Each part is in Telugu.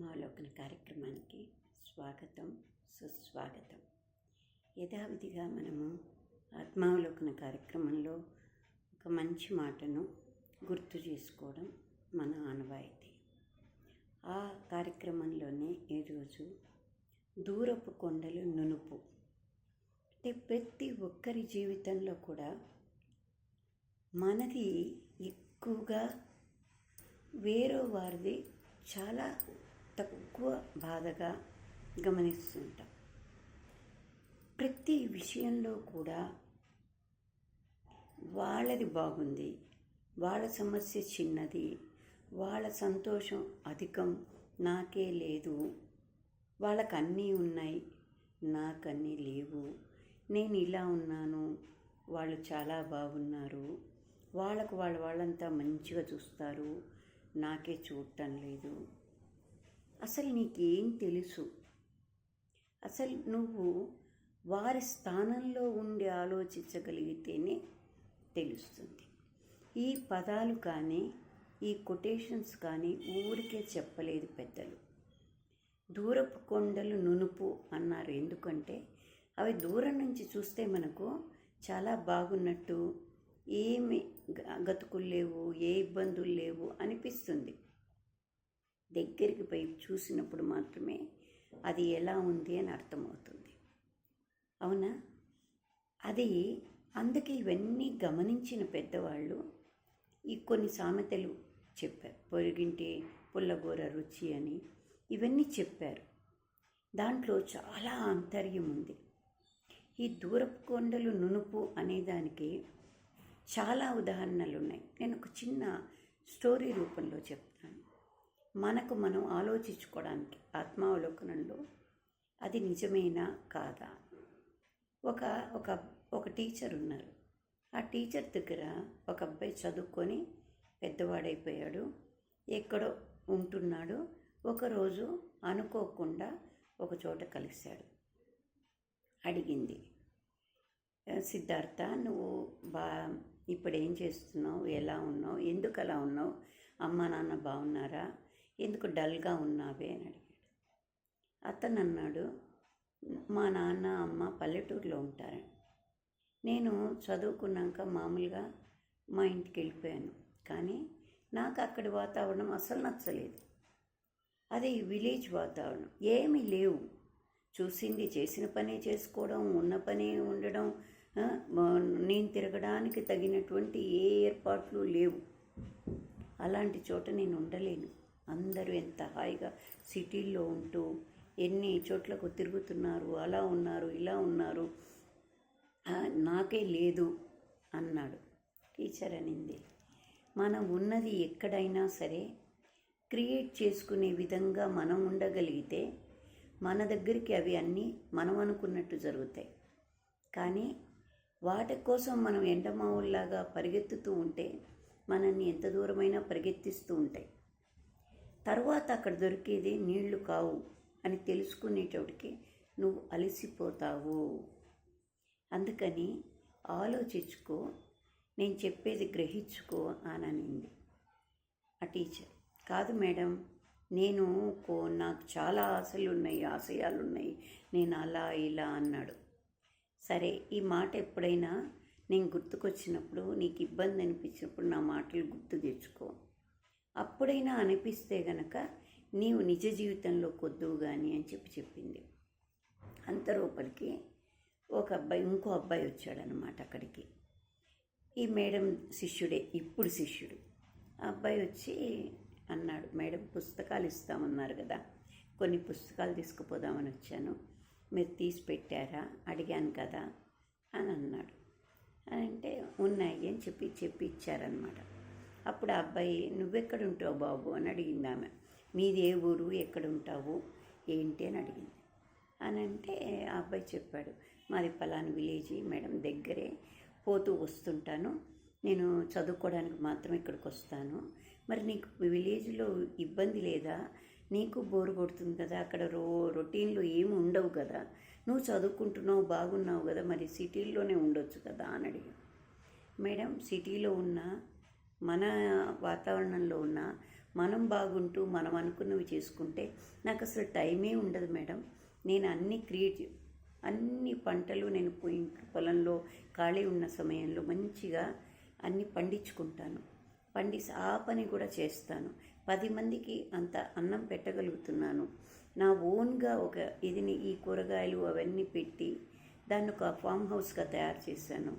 ఆత్మావలోకన కార్యక్రమానికి స్వాగతం, సుస్వాగతం. యథావిధిగా మనము ఆత్మావలోకన కార్యక్రమంలో ఒక మంచి మాటను గుర్తు చేసుకోవడం మన ఆనవాయితీ. ఆ కార్యక్రమంలోనే ఈరోజు దూరపు కొండలు నునుపు. అంటే ప్రతి ఒక్కరి జీవితంలో కూడా మనది ఎక్కువగా వేరే వారిది చాలా తక్కువ బాధగా గమనిస్తుంటాం. ప్రతి విషయంలో కూడా వాళ్ళది బాగుంది, వాళ్ళ సమస్య చిన్నది, వాళ్ళ సంతోషం అధికం, నాకే లేదు, వాళ్ళకు అన్నీ ఉన్నాయి, నాకన్నీ లేవు, నేను ఇలా ఉన్నాను, వాళ్ళు చాలా బాగున్నారు, వాళ్ళంతా మంచిగా చూస్తారు, నాకే చూడటం లేదు. అసలు నీకేం తెలుసు? అసలు నువ్వు వారి స్థానంలో ఉండి ఆలోచించగలిగితేనే తెలుస్తుంది. ఈ పదాలు కానీ ఈ కొటేషన్స్ కానీ ఊరికే చెప్పలేదు పెద్దలు. దూరపు కొండలు నునుపు అన్నారు. ఎందుకంటే అవి దూరం నుంచి చూస్తే మనకు చాలా బాగున్నట్టు, ఏమి గతుకులు లేవు, ఏ ఇబ్బందులు లేవు అనిపిస్తుంది. దగ్గరికి పోయి చూసినప్పుడు మాత్రమే అది ఎలా ఉంది అని అర్థమవుతుంది. అవునా? అది అందుకే ఇవన్నీ గమనించిన పెద్దవాళ్ళు ఈ కొన్ని సామెతలు చెప్పారు. పొరుగింటి పుల్లగూర రుచి అని ఇవన్నీ చెప్పారు. దాంట్లో చాలా ఆంతర్యం ఉంది. ఈ దూరపు కొండలు నునుపు అనేదానికి చాలా ఉదాహరణలు ఉన్నాయి. నేను ఒక చిన్న స్టోరీ రూపంలో చెప్తాను. మనకు మనం ఆలోచించుకోవడానికి ఆత్మావలోకనంలో అది నిజమేనా కాదా. ఒక టీచర్ ఉన్నారు. ఆ టీచర్ దగ్గర ఒక అబ్బాయి చదువుకొని పెద్దవాడైపోయాడు, ఎక్కడో ఉంటున్నాడు. ఒకరోజు అనుకోకుండా ఒక చోట కలిశాడు. అడిగింది, సిద్ధార్థ, నువ్వు ఇప్పుడు ఏం చేస్తున్నావు, ఎలా ఉన్నావు, ఎందుకు అలా ఉన్నావు, అమ్మ నాన్న బాగున్నారా, ఎందుకు డల్గా ఉన్నావే అని అడిగాడు. అతను అన్నాడు, మా నాన్న అమ్మ పల్లెటూరులో ఉంటారు, నేను చదువుకున్నాక మామూలుగా మా ఇంటికి వెళ్ళిపోయాను, కానీ నాకు అక్కడి వాతావరణం అసలు నచ్చలేదు. అది విలేజ్ వాతావరణం, ఏమీ లేవు, చూసింది చేసిన పనే చేసుకోవడం, ఉన్న పనే ఉండడం, నేను తిరగడానికి తగినటువంటి ఏ ఏర్పాట్లు లేవు. అలాంటి చోట నేను ఉండలేను. అందరూ ఎంత హాయిగా సిటీల్లో ఉంటూ ఎన్ని చోట్లకు తిరుగుతున్నారు, అలా ఉన్నారు, ఇలా ఉన్నారు, నాకే లేదు అన్నాడు. టీచర్ అనింది, మనం ఉన్నది ఎక్కడైనా సరే క్రియేట్ చేసుకునే విధంగా మనం ఉండగలిగితే మన దగ్గరికి అవి అన్నీ మనం అనుకున్నట్టు జరుగుతాయి. కానీ వాటి కోసం మనం ఎండమావుల్లాగా పరిగెత్తుతూ ఉంటే మనల్ని ఎంత దూరమైనా పరిగెత్తిస్తూ ఉంటాయి. తర్వాత అక్కడ దొరికేది నీళ్లు కావు అని తెలుసుకునేటోడికి నువ్వు అలసిపోతావు. అందుకని ఆలోచించుకో, నేను చెప్పేది గ్రహించుకో అని అనింది ఆ టీచర్. కాదు మేడం, నాకు చాలా ఆశయాలు ఉన్నాయి, నేను అలా ఇలా అన్నాడు. సరే, ఈ మాట ఎప్పుడైనా నేను గుర్తుకొచ్చినప్పుడు, నీకు ఇబ్బంది అనిపించినప్పుడు నా మాటలు గుర్తు తెచ్చుకో. అప్పుడైనా అనిపిస్తే గనక నీవు నిజ జీవితంలో కొద్దువు కానీ అని చెప్పింది. అంతలోపలికి ఇంకో అబ్బాయి వచ్చాడనమాట అక్కడికి. ఈ మేడం శిష్యుడే, ఇప్పుడు శిష్యుడు. ఆ అబ్బాయి వచ్చి అన్నాడు, మేడం పుస్తకాలు ఇస్తామన్నారు కదా, కొన్ని పుస్తకాలు తీసుకుపోదామని వచ్చాను, మీరు తీసి పెట్టారా అడిగాను కదా అని అన్నాడు. అని అంటే ఉన్నాయి అని చెప్పి ఇచ్చారనమాట. అప్పుడు ఆ అబ్బాయి, నువ్వెక్కడ ఉంటావు బాబు అని అడిగింది ఆమె. మీది ఏ ఊరు, ఎక్కడ ఉంటావు, ఏంటి అని అడిగింది. అని అంటే ఆ అబ్బాయి చెప్పాడు, మాది పలానా విలేజీ మేడం, దగ్గరే, పోతూ వస్తుంటాను, నేను చదువుకోవడానికి మాత్రం ఇక్కడికి వస్తాను. మరి నీకు విలేజ్లో ఇబ్బంది లేదా, నీకు బోరు కొడుతుంది కదా, అక్కడ రొటీన్లో ఏమి ఉండవు కదా, నువ్వు చదువుకుంటున్నావు, బాగున్నావు కదా, మరి సిటీల్లోనే ఉండొచ్చు కదా అని అడిగాను. మేడం, సిటీలో ఉన్న మన వాతావరణంలో ఉన్న మనం బాగుంటూ మనం అనుకున్నవి చేసుకుంటే నాకు అసలు టైమే ఉండదు మేడం. నేను అన్ని పంటలు నేను పొలంలో ఖాళీ ఉన్న సమయంలో మంచిగా అన్నీ పండించుకుంటాను. ఆ పని కూడా చేస్తాను. 10 మందికి అంత అన్నం పెట్టగలుగుతున్నాను. నా ఓన్గా ఈ కూరగాయలు అవన్నీ పెట్టి దాన్ని ఒక ఫామ్ హౌస్గా తయారు చేశాను.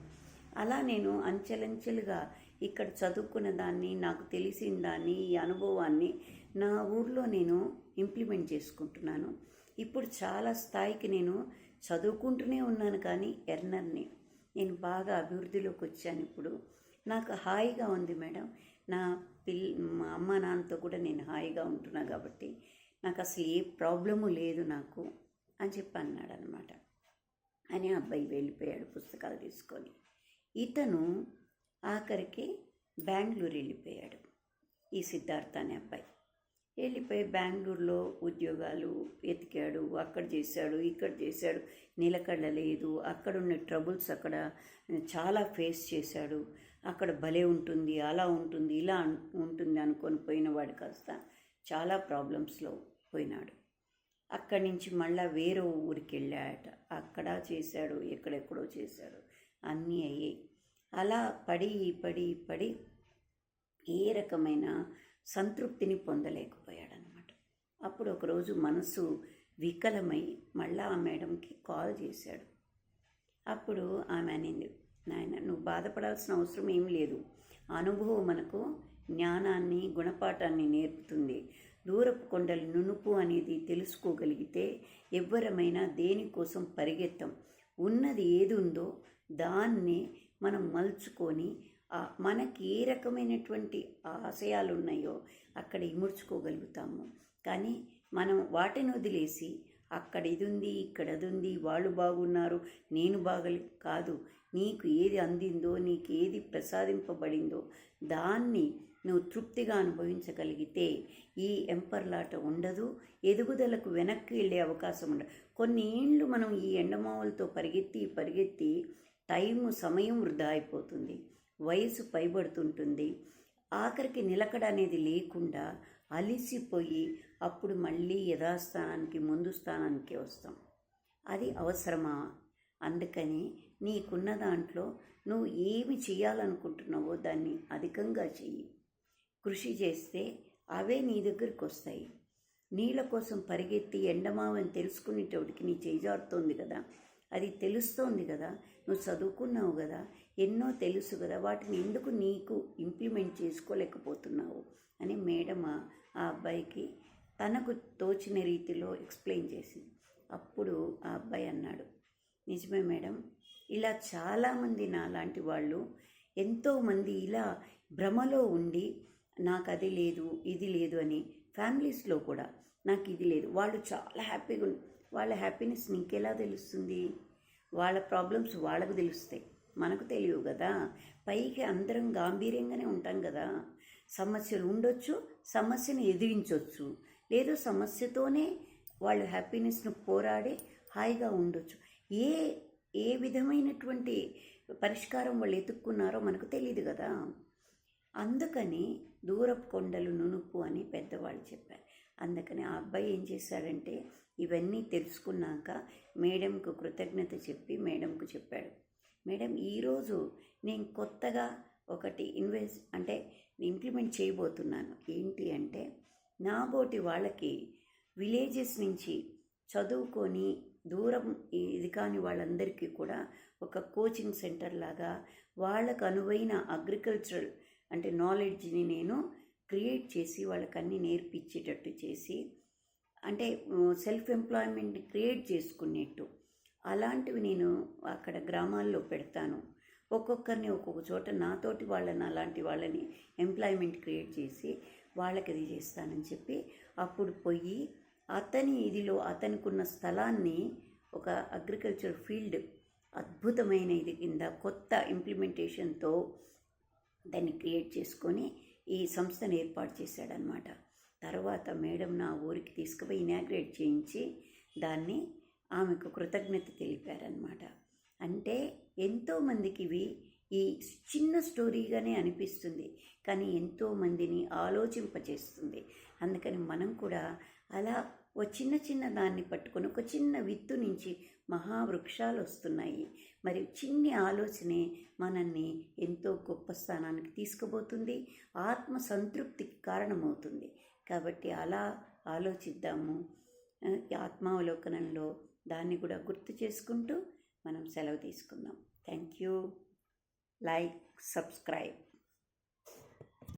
అలా నేను అంచెలంచెలుగా ఇక్కడ చదువుకున్న దాన్ని, నాకు తెలిసిన దాన్ని, ఈ అనుభవాన్ని నా ఊర్లో నేను ఇంప్లిమెంట్ చేసుకుంటున్నాను. ఇప్పుడు చాలా స్థాయికి నేను చదువుకుంటూనే ఉన్నాను, కానీ ఎర్నర్ని నేను బాగా అభివృద్ధిలోకి వచ్చాను. ఇప్పుడు నాకు హాయిగా ఉంది మేడం. మా అమ్మ నాన్నతో కూడా నేను హాయిగా ఉంటున్నా కాబట్టి నాకు అసలు ఏ ప్రాబ్లము లేదు నాకు అని చెప్పి అన్నాడు అనమాట. అని అబ్బాయి వెళ్ళిపోయాడు పుస్తకాలు తీసుకొని. ఇతను ఆఖరికి బెంగళూరు వెళ్ళిపోయాడు. ఈ సిద్ధార్థ అనే అబ్బాయి వెళ్ళిపోయి బెంగళూరులో ఉద్యోగాలు వెతికాడు. అక్కడ చేశాడు, ఇక్కడ చేశాడు, నిలకడలేదు. అక్కడున్న ట్రబుల్స్ అక్కడ చాలా ఫేస్ చేశాడు. అక్కడ భలే ఉంటుంది, అలా ఉంటుంది, ఇలా ఉంటుంది అనుకొని పోయినవాడు కాస్త చాలా ప్రాబ్లమ్స్లో పోయినాడు. అక్కడి నుంచి మళ్ళీ వేరే ఊరికి వెళ్ళాడట. అక్కడ చేశాడు, ఎక్కడెక్కడో చేశాడు, అన్నీ అయ్యాయి. అలా పడి ఏ రకమైన సంతృప్తిని పొందలేకపోయాడనమాట. అప్పుడు ఒకరోజు మనసు వికలమై మళ్ళా ఆ మేడంకి కాల్ చేశాడు. అప్పుడు ఆమె అనింది, నాయన నువ్వు బాధపడాల్సిన అవసరం ఏం లేదు. అనుభవం మనకు జ్ఞానాన్ని, గుణపాఠాన్ని నేర్పుతుంది. దూరపు కొండలు నునుపు అనేది తెలుసుకోగలిగితే ఎవ్వరమైనా దేనికోసం పరిగెత్తం. ఉన్నది ఏది ఉందో దాన్ని మనం మలుచుకొని మనకి ఏ రకమైనటువంటి ఆశయాలు ఉన్నాయో అక్కడ ఇముడ్చుకోగలుగుతాము. కానీ మనం వాటిని వదిలేసి అక్కడ ఇది ఉంది, ఇక్కడ అది ఉంది, వాళ్ళు బాగున్నారు, నేను కాదు. నీకు ఏది అందిందో, నీకు ఏది ప్రసాదింపబడిందో దాన్ని నువ్వు తృప్తిగా అనుభవించగలిగితే ఈ ఎంపర్లాట ఉండదు. ఎదుగుదలకు వెనక్కి వెళ్ళే అవకాశం ఉండదు. కొన్ని ఏళ్ళు మనం ఈ ఎండమావులతో పరిగెత్తి సమయం వృధా అయిపోతుంది. వయసు పైబడుతుంటుంది. ఆఖరికి నిలకడ అనేది లేకుండా అలిసిపోయి అప్పుడు మళ్ళీ యథాస్థానానికి, ముందు స్థానానికి వస్తాం. అది అవసరమా? అందుకని నీకున్న దాంట్లో నువ్వు ఏమి చేయాలనుకుంటున్నావో దాన్ని అధికంగా చెయ్యి. కృషి చేస్తే అవే నీ దగ్గరికి వస్తాయి. నీళ్ళ కోసం పరిగెత్తి ఎండమావని తెలుసుకునేటోడికి నీ చేజారుతోంది కదా, అది తెలుస్తోంది కదా, నువ్వు చదువుకున్నావు కదా, ఎన్నో తెలుసు కదా, వాటిని ఎందుకు నీకు ఇంప్లిమెంట్ చేసుకోలేకపోతున్నావు అని మేడం ఆ అబ్బాయికి తనకు తోచిన రీతిలో ఎక్స్ప్లెయిన్ చేసింది. అప్పుడు ఆ అబ్బాయి అన్నాడు, నిజమే మేడం, ఇలా చాలామంది నాలాంటి వాళ్ళు ఎంతోమంది ఇలా భ్రమలో ఉండి నాకు అది లేదు, ఇది లేదు అని, ఫ్యామిలీస్లో కూడా నాకు ఇది లేదు, వాళ్ళు చాలా హ్యాపీగా వాళ్ళ హ్యాపీనెస్ నీకెలా తెలుస్తుంది? వాళ్ళ ప్రాబ్లమ్స్ వాళ్ళకు తెలుస్తాయి, మనకు తెలియవు కదా. పైకి అందరం గాంభీర్యంగానే ఉంటాం కదా. సమస్యలు ఉండొచ్చు, సమస్యను ఎదిరించవచ్చు, లేదు సమస్యతోనే వాళ్ళు హ్యాపీనెస్ను పోరాడి హాయిగా ఉండొచ్చు. ఏ విధమైనటువంటి పరిష్కారం వాళ్ళు ఎత్తుక్కున్నారో మనకు తెలియదు కదా. అందుకని దూరపు కొండలు నునుపు అని పెద్దవాళ్ళు చెప్పారు. అందుకని ఆ అబ్బాయి ఏం చేశాడంటే ఇవన్నీ తెలుసుకున్నాక మేడంకు కృతజ్ఞత చెప్పి మేడంకు చెప్పాడు, మేడం ఈరోజు నేను కొత్తగా ఒకటి ఇంప్లిమెంట్ చేయబోతున్నాను. ఏంటి అంటే నాబోటి వాళ్ళకి విలేజెస్ నుంచి చదువుకొని దూరం ఇది కాని వాళ్ళందరికీ కూడా ఒక కోచింగ్ సెంటర్ లాగా వాళ్ళకు అనువైన అగ్రికల్చరల్ నాలెడ్జ్ని నేను క్రియేట్ చేసి వాళ్ళకి అన్నీ నేర్పించేటట్టు చేసి సెల్ఫ్ ఎంప్లాయ్మెంట్ని క్రియేట్ చేసుకునేట్టు అలాంటివి నేను అక్కడ గ్రామాల్లో పెడతాను. ఒక్కొక్కరిని ఒక్కొక్క చోట నాతోటి వాళ్ళని అలాంటి వాళ్ళని ఎంప్లాయ్మెంట్ క్రియేట్ చేసి వాళ్ళకి అది చేస్తానని చెప్పి అప్పుడు పోయి అతనికి ఉన్న స్థలాన్ని ఒక అగ్రికల్చర్ ఫీల్డ్ అద్భుతమైన ఇది కింద కొత్త ఇంప్లిమెంటేషన్తో దాన్ని క్రియేట్ చేసుకొని ఈ సంస్థను ఏర్పాటు చేశాడనమాట. తర్వాత మేడం నా ఊరికి తీసుకుపోయి ఇనాగ్రేట్ చేయించి దాన్ని ఆమెకు కృతజ్ఞత తెలిపారనమాట. ఎంతోమందికి ఇవి ఈ చిన్న స్టోరీగానే అనిపిస్తుంది, కానీ ఎంతోమందిని ఆలోచింపచేస్తుంది. అందుకని మనం కూడా అలా ఓ చిన్న చిన్న దాన్ని పట్టుకొని ఒక చిన్న విత్తు నుంచి మహావృక్షాలు వస్తున్నాయి. మరి చిన్ని ఆలోచనే మనల్ని ఎంతో గొప్ప స్థానానికి తీసుకుపోతుంది, ఆత్మ సంతృప్తికి కారణమవుతుంది. కాబట్టి అలా ఆలోచిద్దాము. ఈ ఆత్మావలోకనంలో దాన్ని కూడా గుర్తు చేసుకుంటూ మనం సెలవు తీసుకుందాం. Thank you. Like, subscribe.